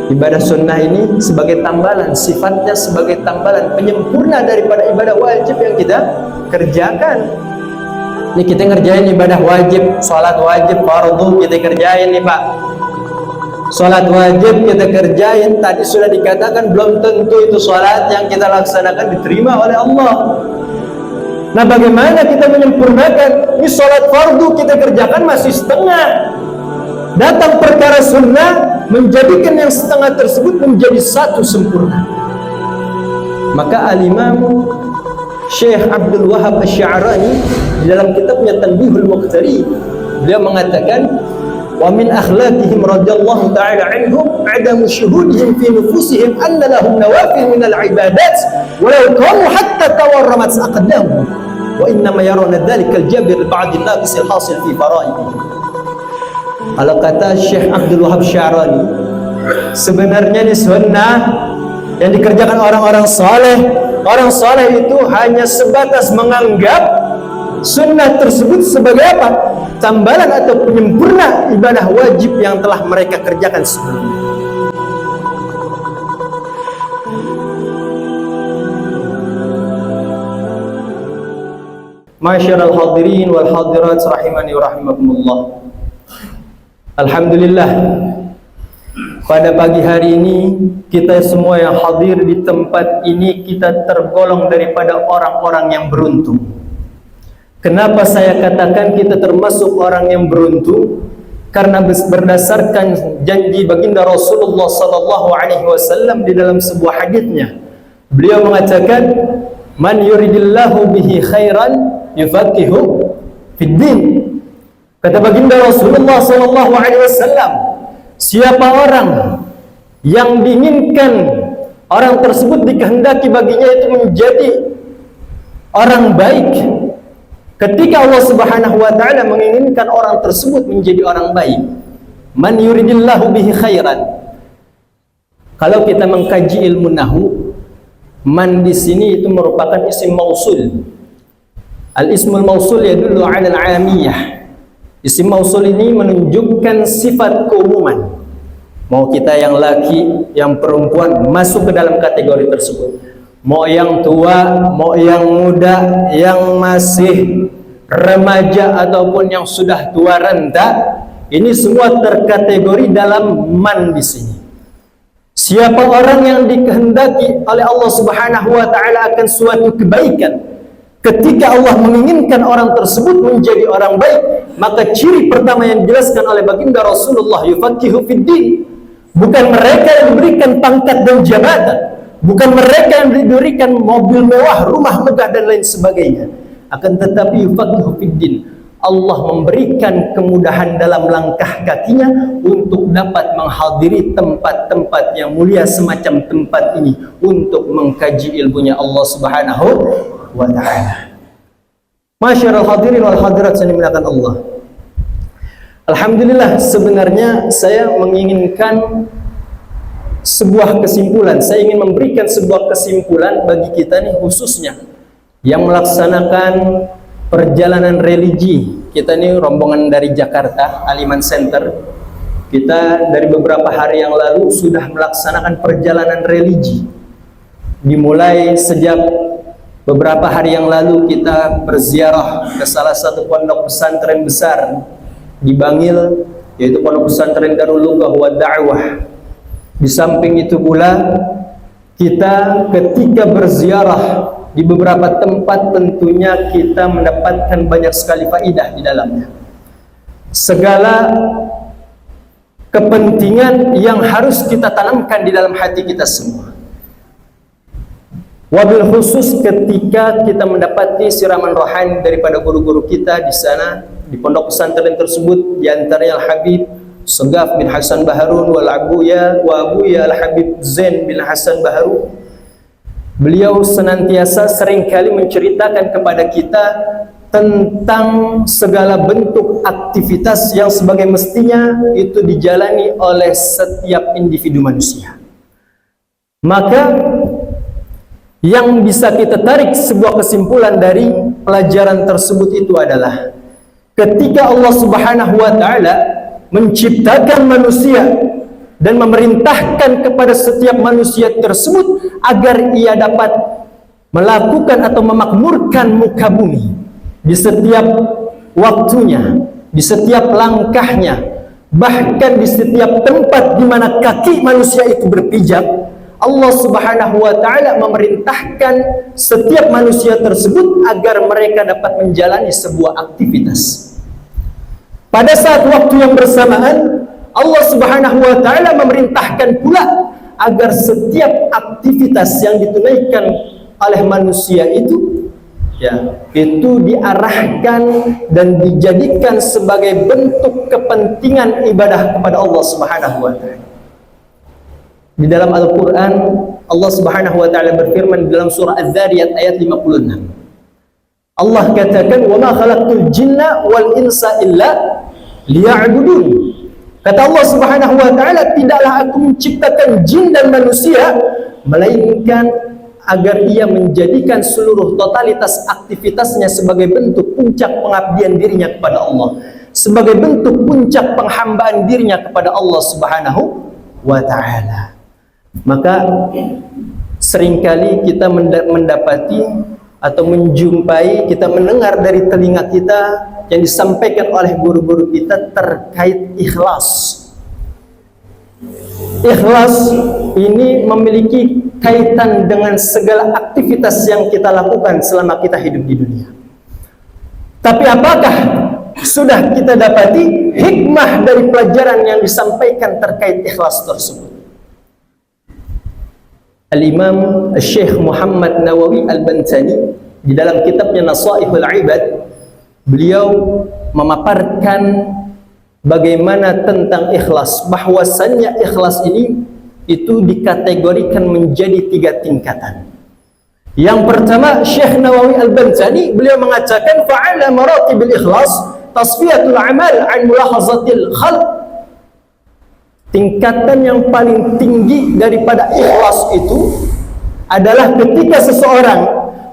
Ibadah sunnah ini sebagai tambalan, sifatnya sebagai tambalan, penyempurna daripada ibadah wajib yang kita kerjakan. Ini kita ngerjain ibadah wajib, sholat wajib, fardu kita kerjain nih Pak. Sholat wajib kita kerjain, tadi sudah dikatakan belum tentu itu sholat yang kita laksanakan diterima oleh Allah. Nah bagaimana kita menyempurnakan? Ini sholat fardu kita kerjakan masih setengah. Datang perkara sunnah menjadikan yang setengah tersebut menjadi satu sempurna. Maka al-Imam Syekh Abdul Wahab Asy-Sya'rani di dalam kitabnya Tanbihul Muqtari, beliau mengatakan, wa min akhlaqihim radhiyallahu ta'ala anhum adamu syuhudihim fi nufusihim anna lahum nawafil min al-ibadat walau kanu hatta tawarramat aqdamuhum wa innama yaruna dhalika al-jabr ba'd an-naqis al-hasil fi fara'idihim. Kalau kata Syekh Abdul Wahab Sya'rani, sebenarnya ini sunnah yang dikerjakan orang-orang saleh. Orang saleh itu hanya sebatas menganggap sunnah tersebut sebagai apa? Tambalan atau penyempurna ibadah wajib yang telah mereka kerjakan sebelumnya. Ma'asyiral hadirin wal hadirat rahimani wa rahimakumullah. Alhamdulillah, pada pagi hari ini kita semua yang hadir di tempat ini kita tergolong daripada orang-orang yang beruntung. Kenapa saya katakan kita termasuk orang yang beruntung? Karena berdasarkan janji baginda Rasulullah sallallahu alaihi wasallam di dalam sebuah hadisnya, beliau mengatakan, "Man yuridillahu bihi khairan yufaqihu fid din." Kata baginda Rasulullah sallallahu alaihi wasallam, siapa orang yang diinginkan orang tersebut dikehendaki baginya itu menjadi orang baik, ketika Allah Subhanahu wa taala menginginkan orang tersebut menjadi orang baik, man yuridillahu bihi khairan. Kalau kita mengkaji ilmu nahwu, man di sini itu merupakan isim mausul. Al-ismul mausul yadullu 'ala al-'amiyah. Isim mausul ini menunjukkan sifat keumuman. Mau kita yang laki, yang perempuan masuk ke dalam kategori tersebut. Mau yang tua, mau yang muda, yang masih remaja ataupun yang sudah tua renta, ini semua terkategori dalam man di sini. Siapa orang yang dikehendaki oleh Allah Subhanahu wa taala akan suatu kebaikan, ketika Allah menginginkan orang tersebut menjadi orang baik, maka ciri pertama yang dijelaskan oleh baginda Rasulullah, yufaqihu fid din. Bukan mereka yang diberikan pangkat dan jabatan, bukan mereka yang diberikan mobil mewah, rumah megah dan lain sebagainya, akan tetapi yufaqihu fid din. Allah memberikan kemudahan dalam langkah kakinya untuk dapat menghadiri tempat-tempat yang mulia semacam tempat ini untuk mengkaji ilmunya Allah Subhanahu wa ta'ala. Masyarul hadirin wal hadirat yang dimuliakan Allah. Alhamdulillah, sebenarnya saya menginginkan sebuah kesimpulan. Saya ingin memberikan sebuah kesimpulan bagi kita nih, khususnya yang melaksanakan perjalanan religi. Kita nih rombongan dari Jakarta, Al-Iman Center. Kita dari beberapa hari yang lalu sudah melaksanakan perjalanan religi. Dimulai sejak beberapa hari yang lalu kita berziarah ke salah satu pondok pesantren besar di Bangil, yaitu Pondok Pesantren Darul Lughah wa Da'wah. Di samping itu pula kita ketika berziarah di beberapa tempat tentunya kita mendapatkan banyak sekali faidah di dalamnya. Segala kepentingan yang harus kita tanamkan di dalam hati kita semua. Wabil khusus ketika kita mendapati siraman rohani daripada guru-guru kita di sana di pondok pesantren tersebut, di antaranya Al-Habib Segaf bin Hasan Baharun wal Abuya Al-Habib Zain bin Hasan Baharun. Beliau senantiasa seringkali menceritakan kepada kita tentang segala bentuk aktivitas yang sebagai mestinya itu dijalani oleh setiap individu manusia. Maka yang bisa kita tarik sebuah kesimpulan dari pelajaran tersebut itu adalah ketika Allah Subhanahu wa taala menciptakan manusia dan memerintahkan kepada setiap manusia tersebut agar ia dapat melakukan atau memakmurkan muka bumi di setiap waktunya, di setiap langkahnya, bahkan di setiap tempat di mana kaki manusia itu berpijak. Allah Subhanahu wa taala memerintahkan setiap manusia tersebut agar mereka dapat menjalani sebuah aktivitas. Pada saat waktu yang bersamaan, Allah Subhanahu wa taala memerintahkan pula agar setiap aktivitas yang ditunaikan oleh manusia itu itu diarahkan dan dijadikan sebagai bentuk kepentingan ibadah kepada Allah Subhanahu wa taala. Di dalam Al-Qur'an Allah Subhanahu wa taala berfirman dalam surah Az-Zariyat ayat 56. Allah katakan, "Wa ma khalaqtul jinna wal insa illa liya'budun." Kata Allah Subhanahu wa taala, tidaklah aku menciptakan jin dan manusia melainkan agar ia menjadikan seluruh totalitas aktivitasnya sebagai bentuk puncak pengabdian dirinya kepada Allah, sebagai bentuk puncak penghambaan dirinya kepada Allah Subhanahu wa taala. Maka seringkali kita mendapati atau menjumpai, kita mendengar dari telinga kita yang disampaikan oleh guru-guru kita terkait ikhlas. Ikhlas ini memiliki kaitan dengan segala aktivitas yang kita lakukan selama kita hidup di dunia. Tapi apakah sudah kita dapati hikmah dari pelajaran yang disampaikan terkait ikhlas tersebut? Al-Imam Syekh Muhammad Nawawi Al-Bantani di dalam kitabnya Nasaihul Ibad, beliau memaparkan bagaimana tentang ikhlas, bahwasannya ikhlas ini itu dikategorikan menjadi 3 tingkatan. Yang pertama, Syekh Nawawi Al-Bantani beliau mengatakan fa'ala maratibil ikhlas tasfiyatul amal an mulahazatil khalq. Tingkatan yang paling tinggi daripada ikhlas itu adalah ketika seseorang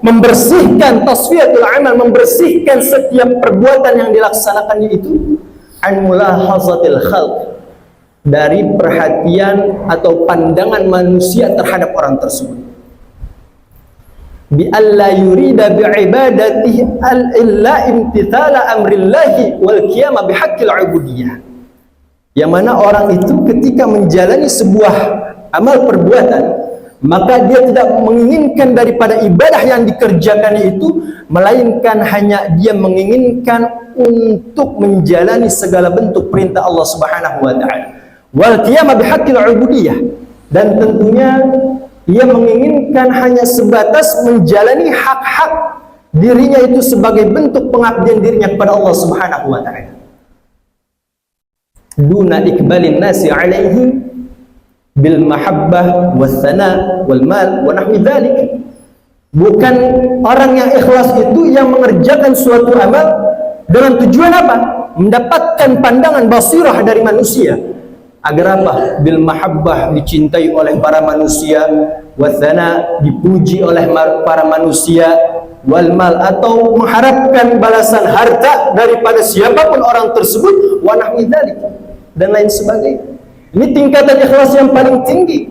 membersihkan tasfiyatul amal, membersihkan setiap perbuatan yang dilaksanakannya itu an mulahazatil khalq, dari perhatian atau pandangan manusia terhadap orang tersebut. Bi alla yurida bi ibadatihi illa imtithala amrillahi wal qiyam bi haqqil ubudiyah. Yang mana orang itu ketika menjalani sebuah amal perbuatan, maka dia tidak menginginkan daripada ibadah yang dikerjakannya itu, melainkan hanya dia menginginkan untuk menjalani segala bentuk perintah Allah Subhanahu wa taala. Wal qiyam bihaqqil ubudiyah, dan tentunya ia menginginkan hanya sebatas menjalani hak-hak dirinya itu sebagai bentuk pengabdian dirinya kepada Allah Subhanahu wa taala. Duna ikbalin nasi alaihi bil mahabbah was sana wal mal wa nahwi dzalik. Bukan orang yang ikhlas itu yang mengerjakan suatu amal dengan tujuan apa? Mendapatkan pandangan basirah dari manusia. Agar apa? Bil mahabbah, dicintai oleh para manusia, was sana, dipuji oleh para manusia, wal mal, atau mengharapkan balasan harta daripada siapapun orang tersebut, wa nahwi dzalik, dan lain sebagainya. Ini tingkatan ikhlas yang paling tinggi.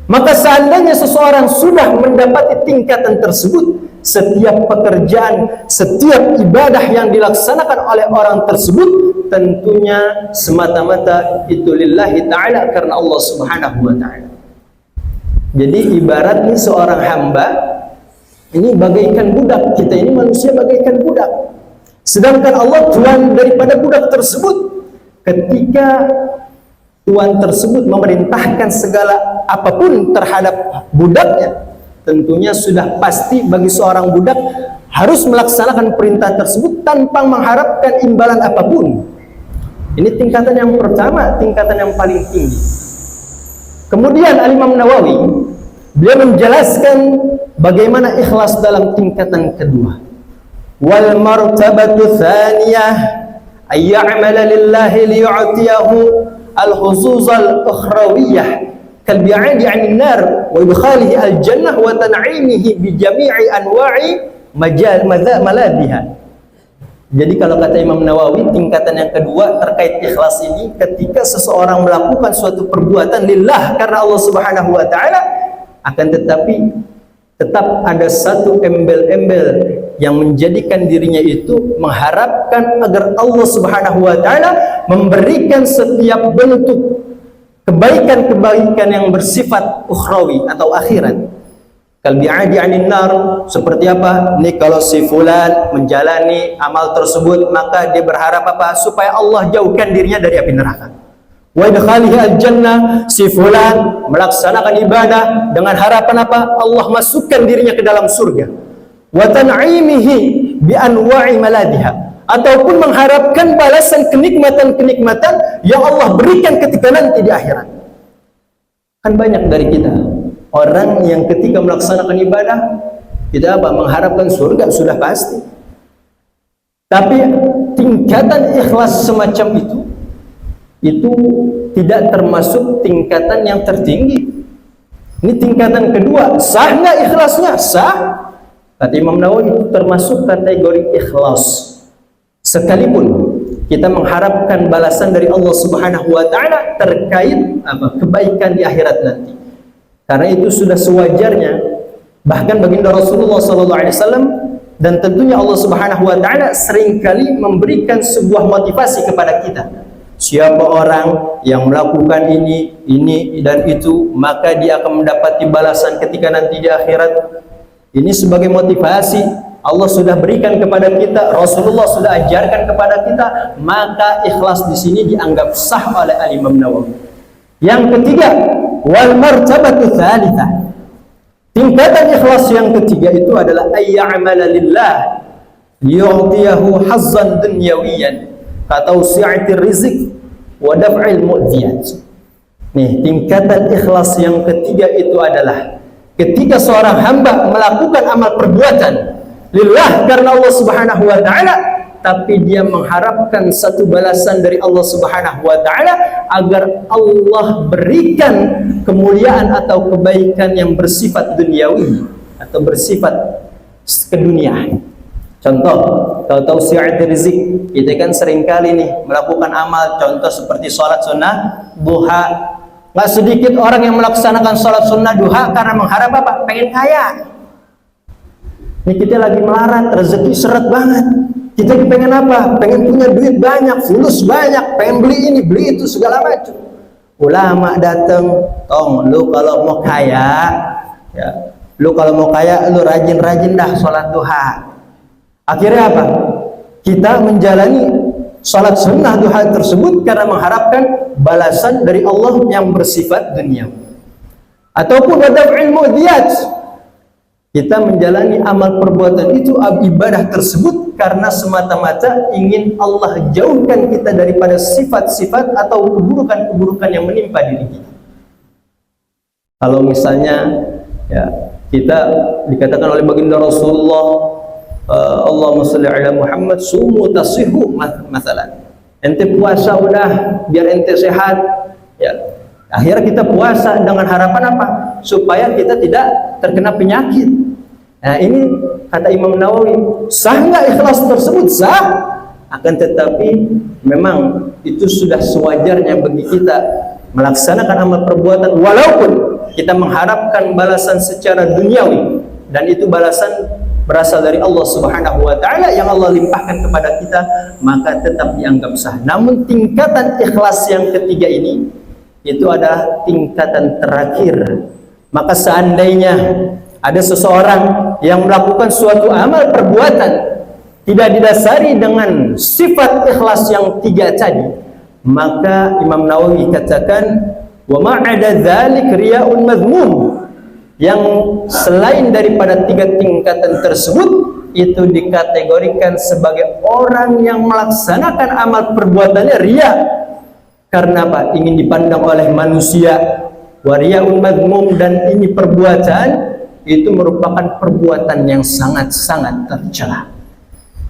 Maka seandainya seseorang sudah mendapati tingkatan tersebut, setiap pekerjaan, setiap ibadah yang dilaksanakan oleh orang tersebut tentunya semata-mata itu lillahi ta'ala, karena Allah Subhanahu wa ta'ala. Jadi ibaratnya seorang hamba ini bagaikan budak, kita ini manusia bagaikan budak, sedangkan Allah Tuhan daripada budak tersebut. Ketika Tuan tersebut memerintahkan segala apapun terhadap budaknya, tentunya sudah pasti bagi seorang budak harus melaksanakan perintah tersebut tanpa mengharapkan imbalan apapun. Ini tingkatan yang pertama, tingkatan yang paling tinggi. Kemudian Al-Imam Nawawi beliau menjelaskan bagaimana ikhlas dalam tingkatan kedua. Wal martabatu tsaniyah ay ya'mala lillahi liyu'tiyahu al-huzuz al-ukhrawiyah kal bi'adi 'anil nar wa idkhalihi al-jannah wa tan'imihi bi jami'i anwa'i maladiha. Jadi kalau kata Imam Nawawi, tingkatan yang kedua terkait ikhlas ini ketika seseorang melakukan suatu perbuatan lillah karena Allah Subhanahu wa taala, akan tetapi tetap ada satu embel-embel yang menjadikan dirinya itu mengharapkan agar Allah Subhanahu wa taala memberikan setiap bentuk kebaikan-kebaikan yang bersifat ukhrawi atau akhirat. Kalbi'adi 'anil nar, seperti apa? Nih kalau si fulan menjalani amal tersebut, maka dia berharap apa? Supaya Allah jauhkan dirinya dari api neraka. Wa idkhalihi al-jannah, si fulan melaksanakan ibadah dengan harapan apa? Allah masukkan dirinya ke dalam surga. Wa tan'imihi bi anwa'i maladiha, ataupun mengharapkan balasan kenikmatan-kenikmatan yang Allah berikan ketika nanti di akhirat. Kan banyak dari kita orang yang ketika melaksanakan ibadah, kita apa? Mengharapkan surga, sudah pasti. Tapi tingkatan ikhlas semacam itu tidak termasuk tingkatan yang tertinggi. Ini tingkatan kedua. Sah nggak ikhlasnya? Sah. Kata Imam Nawawi, itu termasuk kategori ikhlas. Sekalipun kita mengharapkan balasan dari Allah Subhanahu wa taala terkait kebaikan di akhirat nanti. Karena itu sudah sewajarnya, bahkan baginda Rasulullah SAW dan tentunya Allah Subhanahu wa taala seringkali memberikan sebuah motivasi kepada kita. Siapa orang yang melakukan ini dan itu, maka dia akan mendapati balasan ketika nanti di akhirat. Ini sebagai motivasi Allah sudah berikan kepada kita, Rasulullah sudah ajarkan kepada kita, maka ikhlas di sini dianggap sah oleh Imam Nawawi. Yang ketiga, wal martabatu tsalitsah. Tingkatan ikhlas yang ketiga itu adalah ayya'mala lillah yu'tiyahu hazzan dunyawiyan katawsi'atir rizq wa daf'il mu'diyat. Nih, tingkatan ikhlas yang ketiga itu adalah ketika seorang hamba melakukan amal perbuatan lillah karena Allah Subhanahu wa taala, tapi dia mengharapkan satu balasan dari Allah Subhanahu wa taala agar Allah berikan kemuliaan atau kebaikan yang bersifat duniawi atau bersifat keduniaan. Contoh, kalau tahu si'at rizq, kita kan seringkali nih melakukan amal, contoh seperti sholat sunnah duha. Nggak sedikit orang yang melaksanakan sholat sunnah duha karena mengharap apa? Pengen kaya. Ini kita lagi melarat, rezeki seret banget. Kita pengen apa? Pengen punya duit banyak, fulus banyak, pengen beli ini, beli itu, segala macam. Ulama datang, tong, lu kalau mau kaya, ya, lu rajin-rajin dah sholat duha. Akhirnya apa? Kita menjalani sholat sunnah duha tersebut karena mengharapkan balasan dari Allah yang bersifat dunia. Ataupun wadaf'il mu'diyat, kita menjalani amal perbuatan itu, ibadah tersebut karena semata-mata ingin Allah jauhkan kita daripada sifat-sifat atau keburukan-keburukan yang menimpa diri kita. Kalau misalnya ya, kita dikatakan oleh baginda Rasulullah, Allahumma sholli ala Muhammad sumu tasihu masalan. Ente puasa udah biar ente sehat, ya. Akhirnya kita puasa dengan harapan apa? Supaya kita tidak terkena penyakit. Nah, ini kata Imam Nawawi, sah nggak ikhlas tersebut? Sah. Akan tetapi memang itu sudah sewajarnya bagi kita melaksanakan amal perbuatan walaupun kita mengharapkan balasan secara duniawi, dan itu balasan berasal dari Allah Subhanahu wa taala yang Allah limpahkan kepada kita, maka tetap dianggap sah. Namun tingkatan ikhlas yang ketiga ini itu adalah tingkatan terakhir. Maka seandainya ada seseorang yang melakukan suatu amal perbuatan tidak didasari dengan sifat ikhlas yang tiga tadi, maka Imam Nawawi katakan wa ma'ada dzalik riya'un madhmum. Yang selain daripada tiga tingkatan tersebut itu dikategorikan sebagai orang yang melaksanakan amal perbuatannya riya. Karena apa? Ingin dipandang oleh manusia. Wariyaun madmum, dan ini perbuatan itu merupakan perbuatan yang sangat-sangat tercela.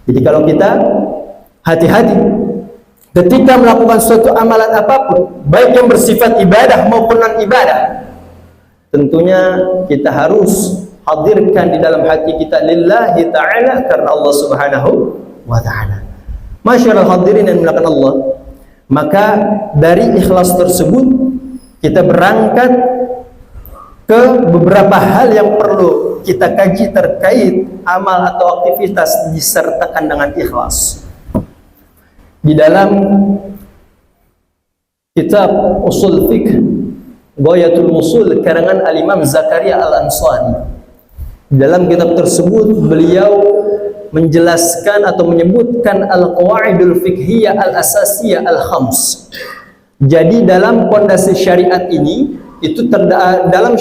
Jadi kalau kita hati-hati ketika melakukan suatu amalan apapun, baik yang bersifat ibadah maupun non-ibadah, tentunya kita harus hadirkan di dalam hati kita lillahi ta'ala, karena Allah Subhanahu wa ta'ala. Masyaallah hadirin yang dimuliakan Allah, maka dari ikhlas tersebut kita berangkat ke beberapa hal yang perlu kita kaji terkait amal atau aktivitas disertakan dengan ikhlas. Di dalam kitab Ushul Fiqh Ghayatul Ushul karangan Al-Imam Zakaria Al-Ansari, dalam kitab tersebut beliau menjelaskan atau menyebutkan al-qawaidul fiqhiyah al-asasiyah al-khams. Jadi dalam pondasi syariat ini itu dalam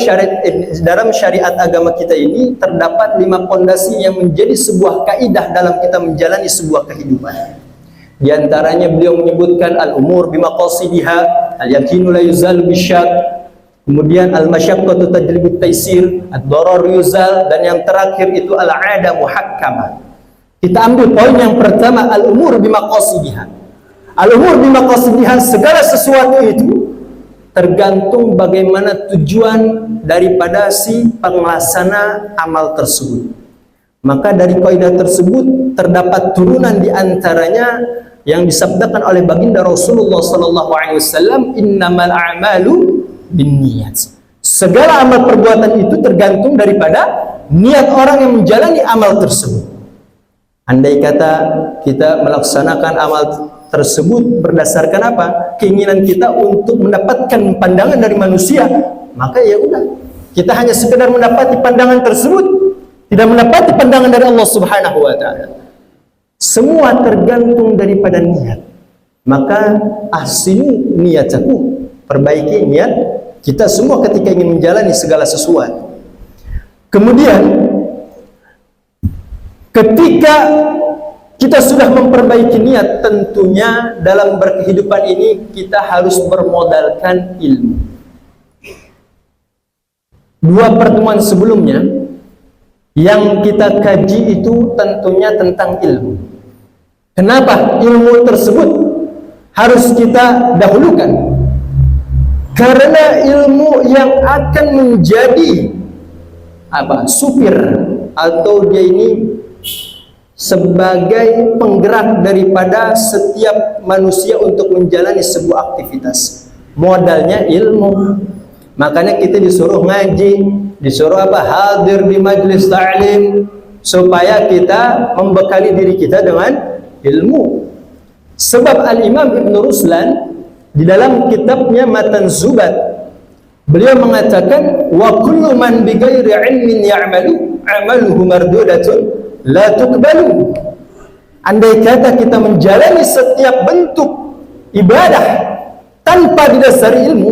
syariat agama kita ini terdapat 5 pondasi yang menjadi sebuah kaidah dalam kita menjalani sebuah kehidupan. Di antaranya beliau menyebutkan al-umur bimaqasidiha, al-yaqinu la yuzalu bisyak, kemudian al-masyaqqatu tajlibut taysir, ad-darar yuzal, dan yang terakhir itu al-'ada muhakkamah. Kita ambil poin yang pertama, al-umur bimaqasidiha. Al-umur bimaqasidiha, segala sesuatu itu tergantung bagaimana tujuan daripada si penglaksana amal tersebut. Maka dari kaidah tersebut terdapat turunan di antaranya yang disabdakan oleh baginda Rasulullah SAW, innamal a'malu binniyat. Segala amal perbuatan itu tergantung daripada niat orang yang menjalani amal tersebut. Andai kata kita melaksanakan amal tersebut berdasarkan apa? Keinginan kita untuk mendapatkan pandangan dari manusia, maka ya udah, kita hanya sekedar mendapati pandangan tersebut, tidak mendapati pandangan dari Allah Subhanahu wa taala. Semua tergantung daripada niat. Maka ahsinu niyataku, perbaiki niat kita semua ketika ingin menjalani segala sesuatu. Kemudian ketika kita sudah memperbaiki niat, tentunya dalam berkehidupan ini kita harus bermodalkan ilmu. 2 pertemuan sebelumnya yang kita kaji itu tentunya tentang ilmu. Kenapa ilmu tersebut harus kita dahulukan? Karena ilmu yang akan menjadi supir atau dia ini sebagai penggerak daripada setiap manusia untuk menjalani sebuah aktivitas. Modalnya ilmu. Makanya kita disuruh ngaji, disuruh hadir di majelis ta'lim, supaya kita membekali diri kita dengan ilmu. Sebab Al-Imam Ibn Ruslan di dalam kitabnya Matan Zubat, beliau mengatakan, wa kullu man bighairi ilmin ya'malu amaluhu mardudatun la tuqbalu. Andai kata kita menjalani setiap bentuk ibadah tanpa didasari ilmu,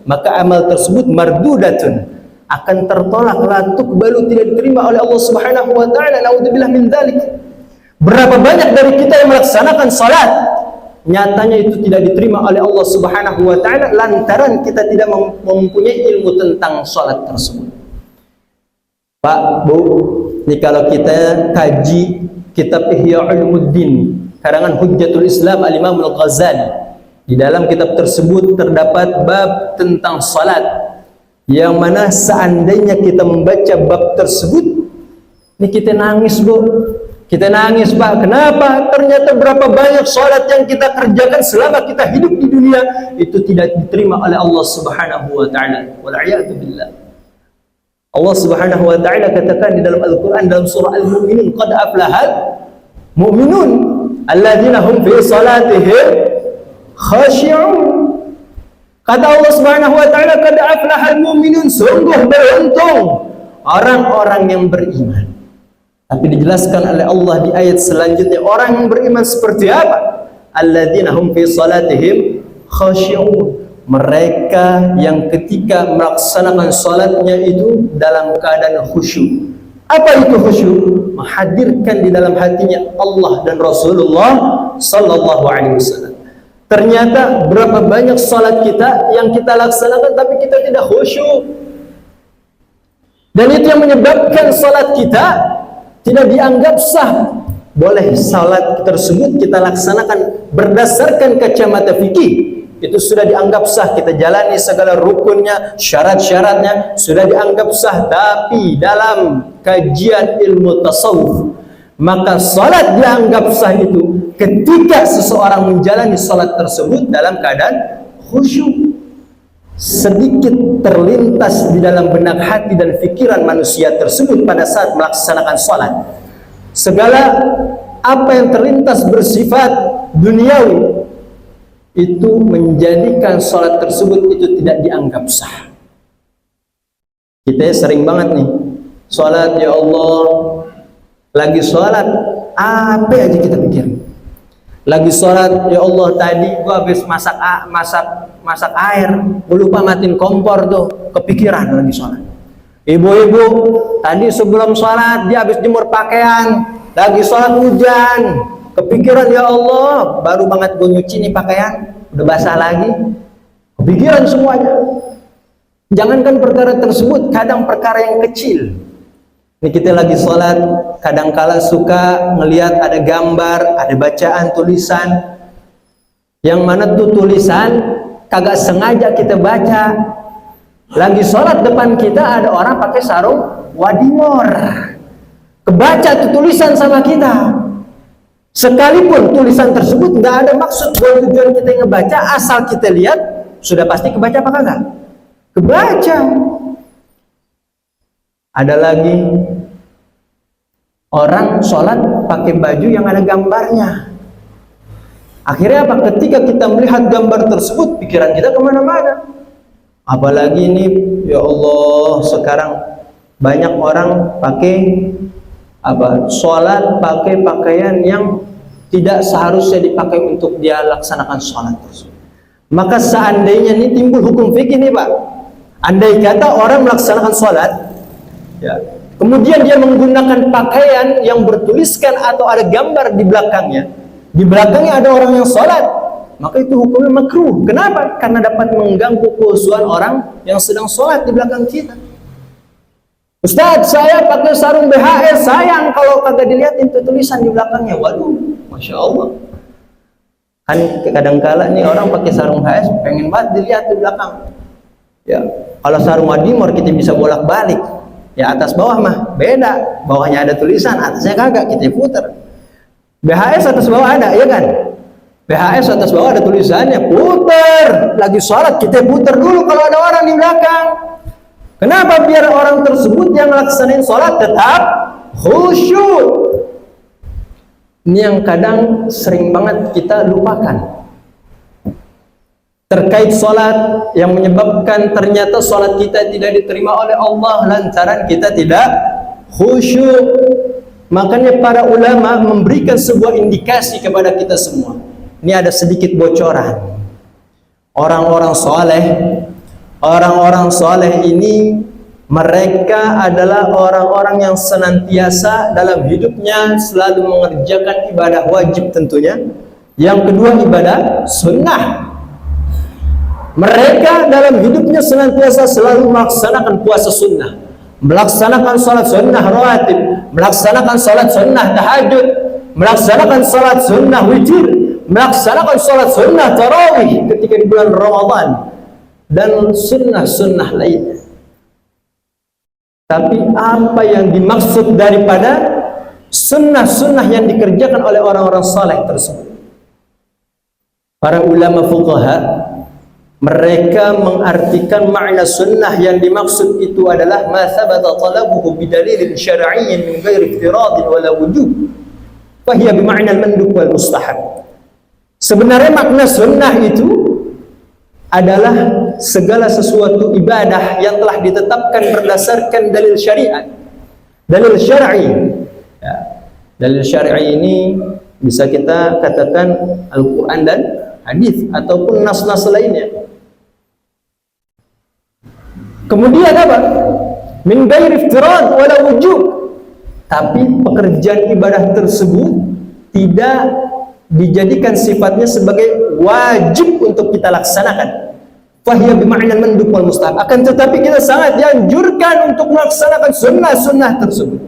maka amal tersebut mardudatun, akan tertolak, la tuqbalu, tidak diterima oleh Allah Subhanahu wa taala. Naudzubillah min dzalik. Berapa banyak dari kita yang melaksanakan salat, nyatanya itu tidak diterima oleh Allah Subhanahu wa taala lantaran kita tidak mempunyai ilmu tentang salat tersebut. Pak, Bu, ini kalau kita kaji kitab Ihya Ulumuddin karangan Hujjatul Islam Al-Imam Al-Ghazali, di dalam kitab tersebut terdapat bab tentang salat, yang mana seandainya kita membaca bab tersebut, ini kita nangis, Bu. Kita nangis, Pak. Kenapa? Ternyata berapa banyak salat yang kita kerjakan selama kita hidup di dunia itu tidak diterima oleh Allah Subhanahu wa taala. Wal'iyadu billah. Allah Subhanahu wa taala katakan di dalam Al-Qur'an dalam surah Al-Mu'minun, qad aflahal mu'minun alladzina hum fi salatihim khashi'un. Kata Allah Subhanahu wa taala, qad aflahal mu'minun, sungguh beruntung orang-orang yang beriman. Tapi dijelaskan oleh Allah di ayat selanjutnya, orang yang beriman seperti apa? Alladzina hum fi salatihim khashi'un. Mereka yang ketika melaksanakan salatnya itu dalam keadaan khusyuk. Apa itu khusyuk? Menghadirkan di dalam hatinya Allah dan Rasulullah sallallahu alaihi wasallam. Ternyata berapa banyak salat kita yang kita laksanakan tapi kita tidak khusyuk. Dan itu yang menyebabkan salat kita tidak dianggap sah. Boleh salat tersebut kita laksanakan berdasarkan kacamata fikih, itu sudah dianggap sah, kita jalani segala rukunnya, syarat-syaratnya sudah dianggap sah. Tapi dalam kajian ilmu tasawuf, Maka salat dianggap sah itu ketika seseorang menjalani salat tersebut dalam keadaan khusyuk. Sedikit terlintas di dalam benak hati dan pikiran manusia tersebut pada saat melaksanakan salat. Segala apa yang terlintas bersifat duniawi itu menjadikan salat tersebut itu tidak dianggap sah. Kita sering banget nih salat, ya Allah, lagi salat apa aja kita pikir. Lagi sholat, ya Allah, tadi gua habis masak air, gua lupa matiin kompor tuh, kepikiran lagi sholat. Ibu-ibu tadi sebelum sholat dia habis jemur pakaian, lagi sholat hujan, kepikiran, ya Allah, baru banget gua nyuci nih pakaian, udah basah lagi, kepikiran semuanya. Jangankan perkara tersebut, kadang perkara yang kecil. Ini kita lagi sholat, kadangkala suka ngelihat ada gambar, ada bacaan, tulisan, yang mana tuh tulisan kagak sengaja kita baca. Lagi sholat depan kita ada orang pakai sarung wadimor, kebaca tuh tulisan sama kita. Sekalipun tulisan tersebut nggak ada maksud buat tujuan kita ngebaca, asal kita lihat sudah pasti kebaca apa kagak? Kebaca. Ada lagi orang sholat pakai baju yang ada gambarnya. Akhirnya apa? Ketika kita melihat gambar tersebut, pikiran kita kemana-mana. Apalagi ini, ya Allah, sekarang banyak orang pakai sholat pakai pakaian yang tidak seharusnya dipakai untuk dia laksanakan sholat tersebut. Maka seandainya ini timbul hukum fikih nih Pak, andai kata orang melaksanakan sholat, ya, kemudian dia menggunakan pakaian yang bertuliskan atau ada gambar di belakangnya ada orang yang sholat, maka itu hukumnya makruh. Kenapa? Karena dapat mengganggu kekhusyuan orang yang sedang sholat di belakang kita. Ustaz, saya pakai sarung BHS, sayang kalau kagak dilihat itu tulisan di belakangnya. Waduh, Masya Allah. Kan kadang-kala nih orang pakai sarung BHS pengen banget dilihat di belakang. Ya, kalau sarung wadimor kita bisa bolak-balik. Ya atas bawah mah beda, bawahnya ada tulisan, atasnya kagak, kita putar. BHS atas bawah ada, ya kan? BHS atas bawah ada tulisannya, putar. Lagi sholat kita putar dulu kalau ada orang di belakang. Kenapa? Biar orang tersebut yang melaksanain sholat tetap khusyuk. Ini yang kadang sering banget kita lupakan. Terkait sholat yang menyebabkan ternyata sholat kita tidak diterima oleh Allah lantaran kita tidak khusyuk. Makanya para ulama memberikan sebuah indikasi kepada kita semua. Ini ada sedikit bocoran. Orang-orang soleh ini mereka adalah orang-orang yang senantiasa dalam hidupnya selalu mengerjakan ibadah wajib tentunya. Yang kedua ibadah sunnah. Mereka dalam hidupnya senantiasa selalu melaksanakan puasa sunnah, melaksanakan salat sunnah rawatib, melaksanakan salat sunnah tahajud, melaksanakan salat sunnah witir, melaksanakan salat sunnah tarawih ketika di bulan Ramadan, dan sunnah-sunnah lainnya. Tapi apa yang dimaksud daripada sunnah-sunnah yang dikerjakan oleh orang-orang saleh tersebut? Para ulama fuqaha mereka mengartikan makna sunnah yang dimaksud itu adalah ma thabata talabuhu bidalilin syar'iyyin min ghairi iftiradin wala wujub fa hiya bima'na al-mandub wal mustahab. Sebenarnya makna sunnah itu adalah segala sesuatu ibadah yang telah ditetapkan berdasarkan dalil syariat, dalil syar'i. Ya, dalil syar'i ini bisa kita katakan Al-Quran dan hadis ataupun nas-nas lainnya. Kemudian apa? Min ghairi iftirad wala wujub. Tapi pekerjaan ibadah tersebut tidak dijadikan sifatnya sebagai wajib untuk kita laksanakan. Fahiya bima'na mandub wal mustahab. Akan tetapi kita sangat dianjurkan untuk melaksanakan sunnah-sunnah tersebut.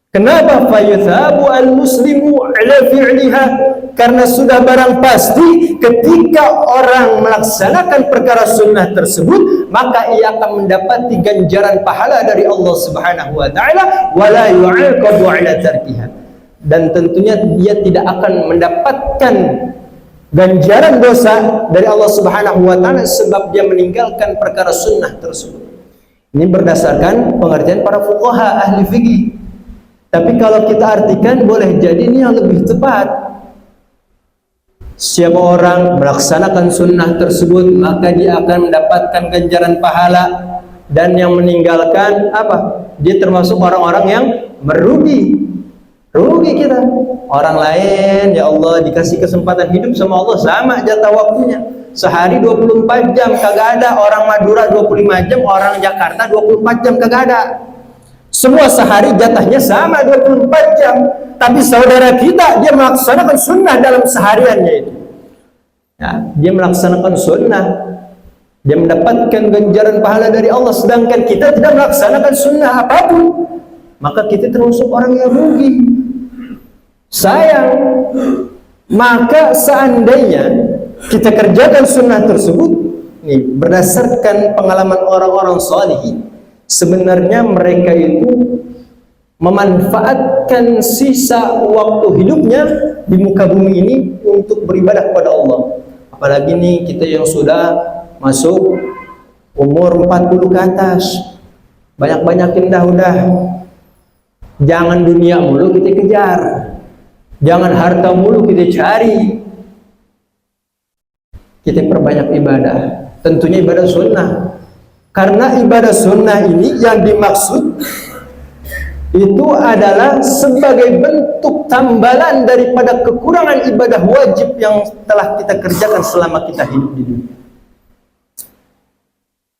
Kenapa? Fayuthabu al-muslimu ala fi'liha. Karena sudah barang pasti ketika orang melaksanakan perkara sunnah tersebut, maka ia akan mendapati ganjaran pahala dari Allah Subhanahu wa taala wala yu'aqabu ala tarkiha. dan tentunya dia tidak akan mendapatkan ganjaran dosa dari Allah Subhanahu wa taala sebab dia meninggalkan perkara sunnah tersebut. Ini berdasarkan pengertian para fuqaha ahli fikih. Tapi kalau kita artikan boleh jadi ini yang lebih tepat. Siapa orang melaksanakan sunnah tersebut maka dia akan mendapatkan ganjaran pahala, dan yang meninggalkan apa? Dia termasuk orang-orang yang merugi. Rugi kita. Orang lain ya Allah dikasih kesempatan hidup sama Allah sama jatah waktunya. Sehari 24 jam kagak ada. Orang Madura 25 jam, orang Jakarta 24 jam kagak ada. Semua sehari jatahnya sama 24 jam. Tapi saudara kita dia melaksanakan sunnah dalam sehariannya itu. Ya, dia melaksanakan sunnah, dia mendapatkan ganjaran pahala dari Allah, sedangkan kita tidak melaksanakan sunnah apapun. Maka kita termasuk orang yang rugi. Sayang. Maka seandainya kita kerjakan sunnah tersebut, nih, berdasarkan pengalaman orang-orang salih, sebenarnya mereka itu memanfaatkan sisa waktu hidupnya di muka bumi ini untuk beribadah kepada Allah. Apalagi nih kita yang sudah masuk umur 40 ke atas, banyak-banyakin dah udah. Jangan dunia mulu kita kejar, jangan harta mulu kita cari. Kita perbanyak ibadah, tentunya ibadah sunnah. Karena ibadah sunnah ini yang dimaksud itu adalah sebagai bentuk tambalan daripada kekurangan ibadah wajib yang telah kita kerjakan selama kita hidup di dunia.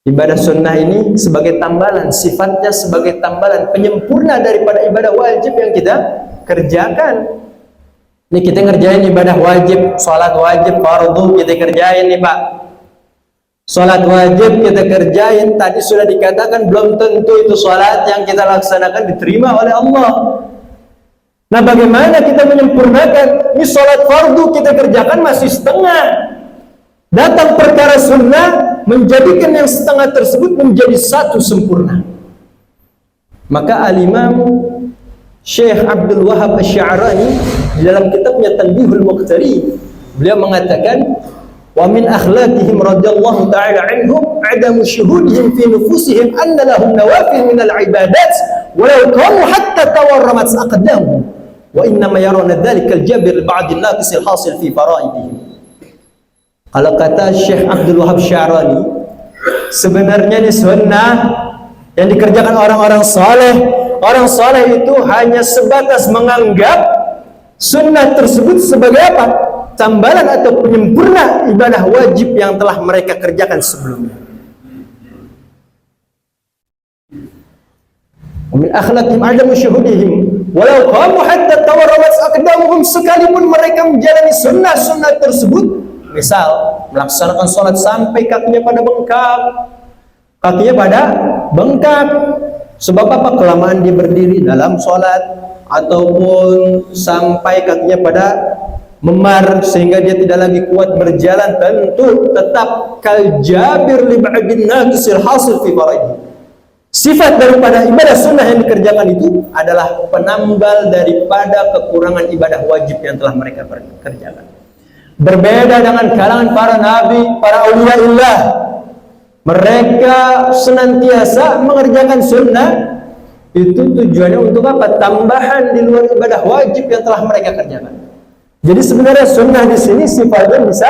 Ibadah sunnah ini sebagai tambalan, sifatnya sebagai tambalan, penyempurna daripada ibadah wajib yang kita kerjakan. Ini kita ngerjain ibadah wajib, sholat wajib, fardu kita kerjain nih Pak. Sholat wajib kita kerjain, tadi sudah dikatakan belum tentu itu sholat yang kita laksanakan diterima oleh Allah. Nah bagaimana kita menyempurnakan? Ini sholat fardu kita kerjakan masih setengah. Datang perkara sunnah menjadikan yang setengah tersebut menjadi satu sempurna. Maka al-Imam Syekh Abdul Wahab Asy-Sya'rani di dalam kitabnya Tanbihul Muqtari, beliau mengatakan, wa min akhlaqihim radhiyallahu ta'ala anhum adamu syuhudihim fi nufusihim anna lahum nawafil min al-ibadat walau qamu hatta tawarramat aqdamuhum wa innama yarawna dhalika al-jabir li ba'd an-naqis al-hasil fi faraidihim. Kalau kata Syekh Abdul Wahab Sya'rani, sebenarnya di sunnah yang dikerjakan orang-orang saleh itu hanya sebatas menganggap sunnah tersebut sebagai apa? Tambalan atau penyempurna ibadah wajib yang telah mereka kerjakan sebelumnya. Min akhlaqihim adamu syuhudihim walau qamu hatta tawarramat aqdamuhum, sekalipun mereka menjalani sunnah-sunnah tersebut, misal melaksanakan sholat sampai kakinya pada bengkak, sebab apa? Kelamaan dia berdiri dalam sholat, ataupun sampai kakinya pada memar sehingga dia tidak lagi kuat berjalan, tentu tetap kal jabir li ba'din naqisil hasil fi faraidih. Sifat daripada ibadah sunnah yang dikerjakan itu adalah penambal daripada kekurangan ibadah wajib yang telah mereka kerjakan. Berbeda dengan kalangan para nabi, para auliyaillah, mereka senantiasa mengerjakan sunnah. Itu tujuannya untuk apa? Tambahan di luar ibadah wajib yang telah mereka kerjakan. Jadi sebenarnya sunnah di sini sifatnya bisa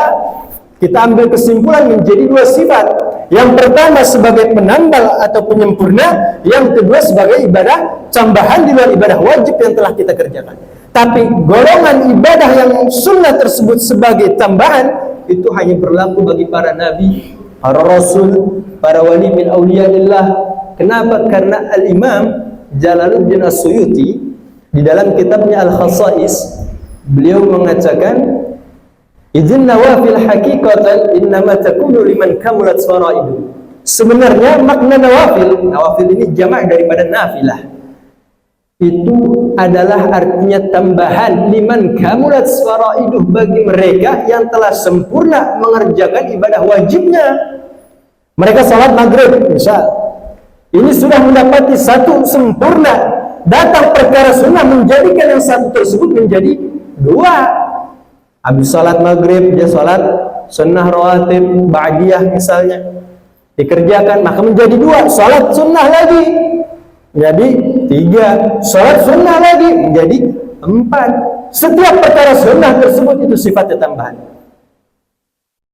kita ambil kesimpulan menjadi dua sifat. Yang pertama sebagai penambal atau penyempurna, yang kedua sebagai ibadah tambahan di luar ibadah wajib yang telah kita kerjakan. Tapi golongan ibadah yang sunnah tersebut sebagai tambahan itu hanya berlaku bagi para nabi, para rasul, para wali min auliyaillah. Kenapa? Karena al-Imam Jalaluddin As-Suyuti di dalam kitabnya Al-Khasa'is, beliau mengatakan, idzin nawafil haqiqatan innama takunu liman kamulat faraidu. Sebenarnya makna nawafil ini jamak daripada nafilah, itu adalah artinya tambahan liman kamulat faraidu, bagi mereka yang telah sempurna mengerjakan ibadah wajibnya. Mereka salat maghrib misal, ini sudah mendapati satu sempurna, datang perkara sunnah menjadikan yang satu tersebut menjadi dua. Habis salat maghrib dia salat sunnah rawatib ba'diyah misalnya dikerjakan, maka menjadi dua. Salat sunnah lagi menjadi tiga, salat sunnah lagi menjadi empat. Setiap perkara sunnah tersebut itu sifatnya tambahan.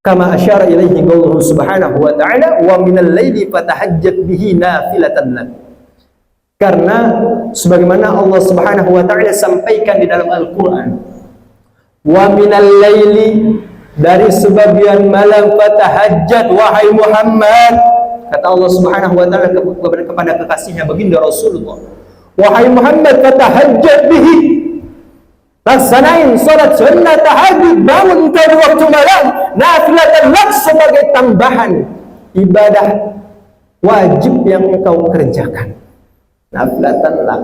Kama asyara ilaihi qauluhu subhanahu wa ta'ala wa minal laili fatahajjat bihi nafilatan lak. Karena sebagaimana Allah subhanahu wa ta'ala sampaikan di dalam Al-Quran, wa minal laili, dari sebagian malam, fatahajjat, wahai Muhammad, kata Allah subhanahu wa ta'ala kepada kekasihnya baginda Rasulullah, wahai Muhammad, fatahajjat bihi, laksanain salat sunnah tahajud, bangun pada waktu malam, nafilatan lak, sebagai tambahan ibadah wajib yang engkau kerjakan. Nafilatan lak.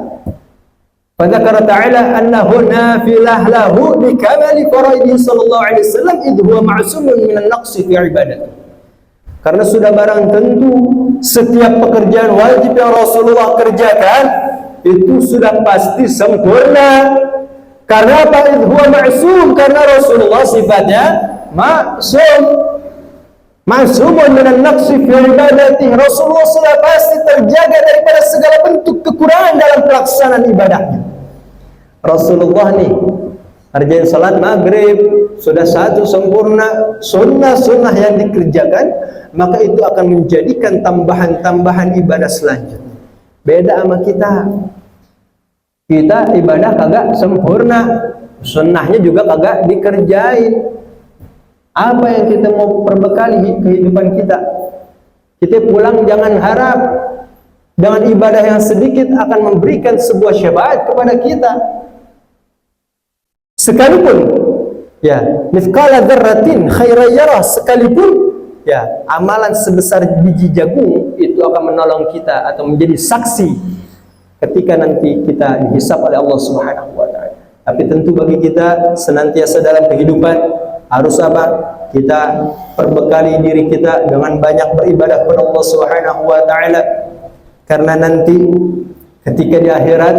Fadzakara ta'ala annahu nafilah lahu likamali faraidihi sallallahu alaihi wasallam idh huwa ma'sumun minan naqsi fi ibadati. Karena sudah barang tentu setiap pekerjaan wajib yang Rasulullah kerjakan itu sudah pasti sempurna. Karena apa? Huwa ma'sum, karena Rasulullah sifatnya ma'sum. Ma'sumun minan naqsi fi ibadati. Rasulullah sudah pasti terjaga daripada segala bentuk kekurangan dalam pelaksanaan ibadahnya. Rasulullah nih kerjain salat maghrib sudah satu sempurna, sunnah-sunnah yang dikerjakan, maka itu akan menjadikan tambahan-tambahan ibadah selanjutnya. Beda sama kita. Kita ibadah kagak sempurna, sunnahnya juga kagak dikerjain. Apa yang kita mau perbekali kehidupan kita? Kita pulang jangan harap dengan ibadah yang sedikit akan memberikan sebuah syafaat kepada kita. Sekalipun ya mithqala dzarratin khairan yarah, sekalipun ya amalan sebesar biji jagung itu akan menolong kita atau menjadi saksi ketika nanti kita dihisab oleh Allah Subhanahu wa ta'ala. Tapi tentu bagi kita senantiasa dalam kehidupan harus apa? Kita perbekali diri kita dengan banyak beribadah kepada Allah Subhanahu wa ta'ala. Karena nanti ketika di akhirat,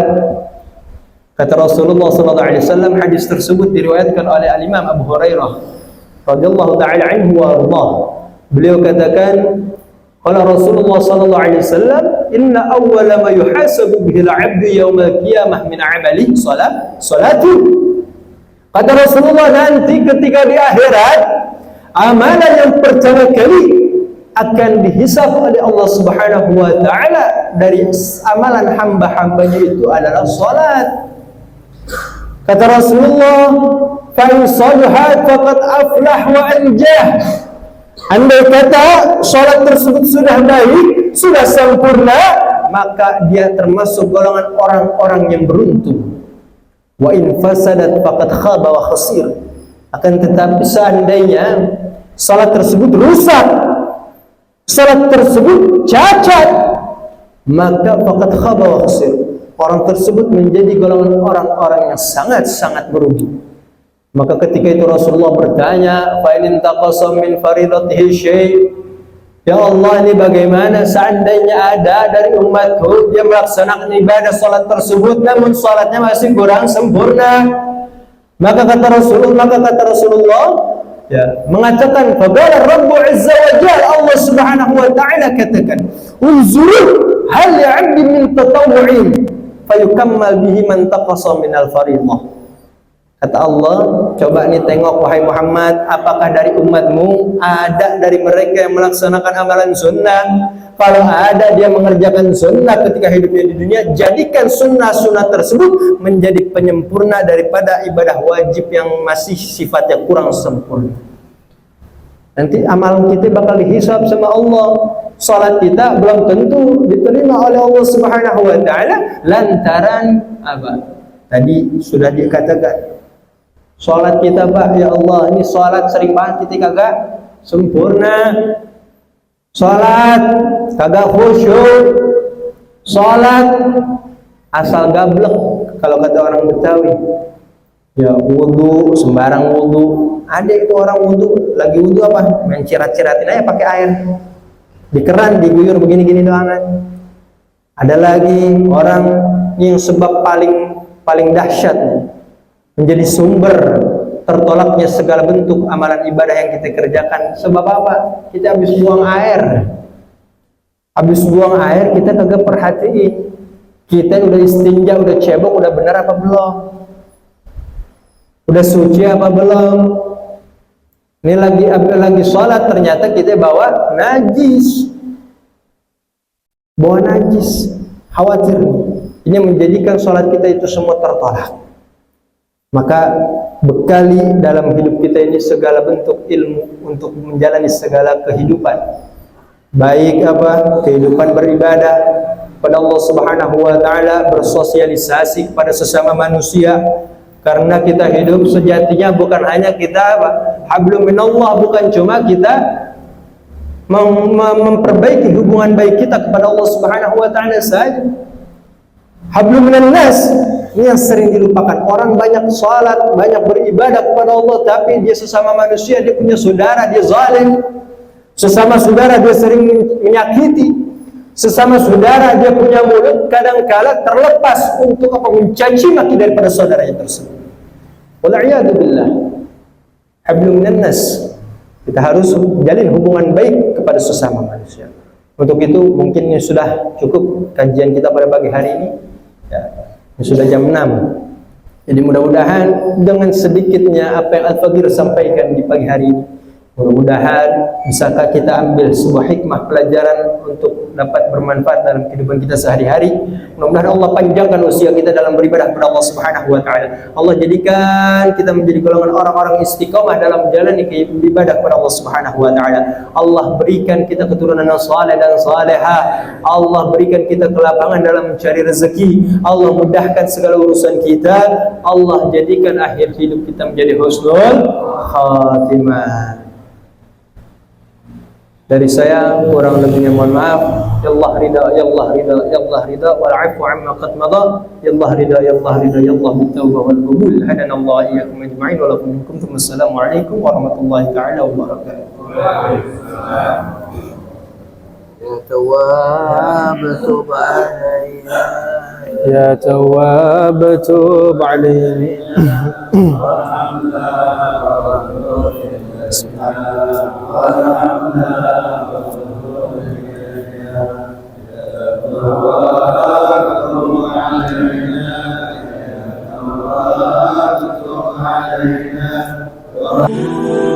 kata Rasulullah sallallahu alaihi wasallam, hadis tersebut diriwayatkan oleh Al-Imam Abu Hurairah radhiyallahu taala anhu wa ardhah. Beliau katakan, qala Rasulullah sallallahu alaihi wasallam, inna awwala ma yuhasabu bihi al-'abdu yawmal qiyamah min 'amalihi salatu. Kata Rasulullah, nanti ketika di akhirat amalan yang pertama kali akan dihisab oleh Allah Subhanahu wa taala dari amalan hamba-hambanya itu adalah salat. Kata Rasulullah, fa in salahat faqad aflah wa anjah. Andai kata salat tersebut sudah baik, sudah sempurna, maka dia termasuk golongan orang-orang yang beruntung. Wa in fasadat faqad khaba wa khasir. Akan tetapi seandainya salat tersebut rusak, salat tersebut cacat, maka faqad khaba wa khasir. Orang tersebut menjadi golongan orang-orang yang sangat-sangat merugi. Maka ketika itu Rasulullah bertanya, fa in taqasa min faridatihi syai', ya Allah, ini bagaimana seandainya ada dari umatku yang melaksanakan ibadah salat tersebut namun salatnya masih kurang sempurna? Maka kata Rasulullah ya mengatakan, faqala Rabbu azza wa jalla, Allah Subhanahu wa taala katakan, unzuru hal 'abdi min tatawwu'in fayukammal bihi man taqasa min al-fariḍah. Kata Allah, coba nih tengok wahai Muhammad, apakah dari umatmu ada dari mereka yang melaksanakan amalan sunnah? Kalau ada dia mengerjakan sunnah ketika hidupnya di dunia, jadikan sunnah-sunnah tersebut menjadi penyempurna daripada ibadah wajib yang masih sifatnya kurang sempurna. Nanti amalan kita bakal dihisab sama Allah. Salat kita belum tentu diterima oleh Allah Subhanahu wa taala lantaran apa? Tadi sudah dikatakan, salat kita, Pak, ya Allah, ini salat sering banget kita kagak sempurna. Salat kagak khusyuk. Salat asal gablek kalau kata orang Betawi. Ya wudu sembarang wudu. Ada itu orang wudu, lagi wudu apa? Main cirat-ciratin aja pakai air. Di keran diguyur begini-gini doang kan. Ada lagi orang yang sebab paling dahsyat menjadi sumber tertolaknya segala bentuk amalan ibadah yang kita kerjakan. Sebab apa? Kita habis buang air. Habis buang air kita kagak perhatiin. Kita udah istinja, udah cebok, udah benar apa belum? Udah suci apa belum? Ini lagi sholat, ternyata kita bawa najis. Bawa najis. Khawatir. Ini menjadikan sholat kita itu semua tertolak. Maka bekali dalam hidup kita ini segala bentuk ilmu untuk menjalani segala kehidupan. Baik apa? Kehidupan beribadah pada Allah Subhanahu wa taala, bersosialisasi kepada sesama manusia, karena kita hidup sejatinya bukan hanya kita apa? Hablum minallah, bukan cuma kita memperbaiki hubungan baik kita kepada Allah Subhanahu wa taala saja. Hablum minan nas, ini yang sering dilupakan. Orang banyak salat, banyak beribadah kepada Allah, tapi dia sesama manusia, dia punya saudara, dia zalim. Sesama saudara dia sering menyakiti. Sesama saudara dia punya mulut kadang-kala terlepas untuk apa? Mencaci maki daripada saudaranya tersebut. Wal'iyadu billah. Hablum minan nas. Kita harus jalin hubungan baik kepada sesama manusia. Untuk itu mungkin sudah cukup kajian kita pada pagi hari ini. Ya, sudah jam 6. Jadi mudah-mudahan dengan sedikitnya apa yang Al-Faqir sampaikan di pagi hari ini, mudah-mudahan bisakah kita ambil sebuah hikmah pelajaran untuk dapat bermanfaat dalam kehidupan kita sehari-hari. Mudah-mudahan Allah panjangkan usia kita dalam beribadah kepada Allah Subhanahu wa taala. Allah jadikan kita menjadi golongan orang-orang istiqomah dalam menjalani ibadah kepada Allah Subhanahu wa taala. Allah berikan kita keturunan yang saleh dan salehah. Allah berikan kita kelapangan dalam mencari rezeki. Allah mudahkan segala urusan kita. Allah jadikan akhir hidup kita menjadi husnul khatimah. Dari saya kurang lebihnya mohon maaf. Ya Allah ridha, ya Allah ridha, ya Allah ridha, wal 'afwu 'amma qad madha. Ya Allah ridha, ya Allah ridha, ya Allah bit-tawbah wal qabul. Hadana Allah iyyakum ajma'in wa lakum minkum. Assalamu alaikum warahmatullahi taala wabarakatuh. Ya Tawwab tub alaina, Ya Tawwab tub alaina. Ya